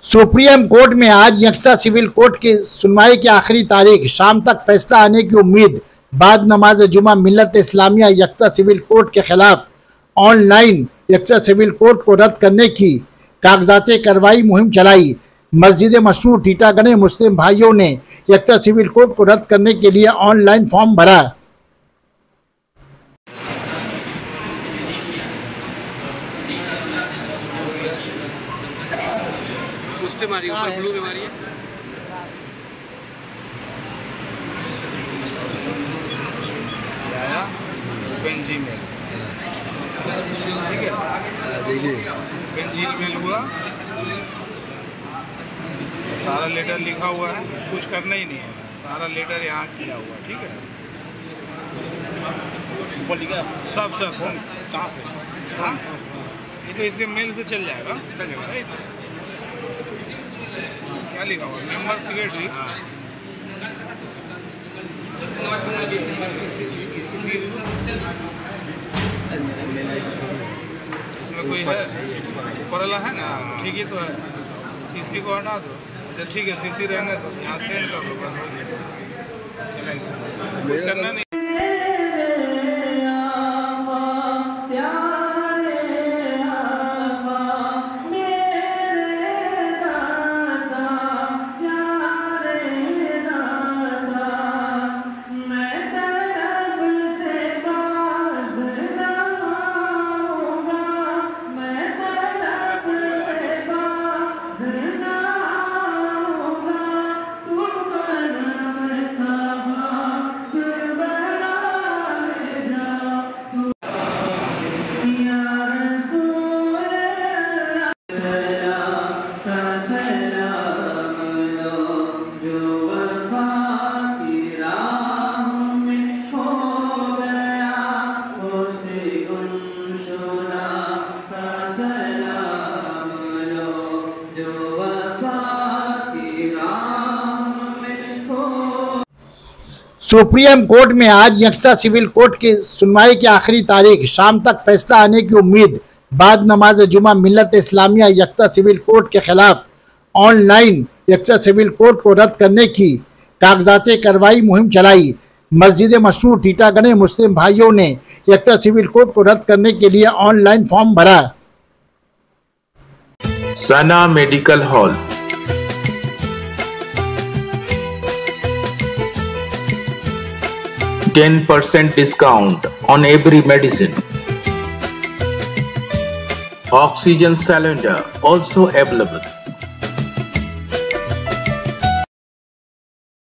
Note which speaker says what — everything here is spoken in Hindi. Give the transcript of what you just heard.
Speaker 1: सुप्रीम कोर्ट में आज यकसा सिविल कोर्ट की सुनवाई की आखिरी तारीख, शाम तक फैसला आने की उम्मीद। बाद नमाज जुमा मिल्लत इस्लामिया यकसा सिविल कोर्ट के खिलाफ ऑनलाइन यकसा सिविल कोर्ट को रद्द करने की कागजात कार्रवाई मुहिम चलाई। मस्जिद मशरूर टीटागढ़ मुस्लिम भाइयों ने यकसा सिविल कोर्ट को रद्द करने के लिए ऑनलाइन फॉर्म भरा।
Speaker 2: उस पे मारी, ऊपर ब्लू में मारी है।
Speaker 3: पेंजी मेल, ठीक है, देखिए पेंजी मेल हुआ, सारा लेटर लिखा हुआ है, कुछ करना ही नहीं है, सारा लेटर यहाँ किया हुआ, ठीक है, सब कहाँ से? हाँ, ये तो इसके मेल से चल जाएगा। क्या लिखा हुआ? मेंबर सेक्रेटरी, इसमें कोई है ऊपर वाला है ना, ठीक ही तो है। सीसी को हटा दो। अच्छा ठीक है, सीसी रहने दो, यहाँ सेंड कर दो, बस चलेंगे, कुछ करना नहीं।
Speaker 1: सुप्रीम कोर्ट में आज यकसा सिविल कोर्ट की सुनवाई की आखिरी तारीख, शाम तक फैसला आने की उम्मीद। बाद नमाज जुमा मिल्लत इस्लामिया यकसा सिविल कोर्ट के खिलाफ ऑनलाइन यकसा सिविल कोर्ट को रद्द करने की कागजात कार्रवाई मुहिम चलाई। मस्जिद मशरूर टीटागढ़ मुस्लिम भाइयों ने यकसा सिविल कोर्ट को रद्द करने के लिए ऑनलाइन फॉर्म भरा।
Speaker 4: सना medical hall, 10% discount on every medicine. Oxygen cylinder also available.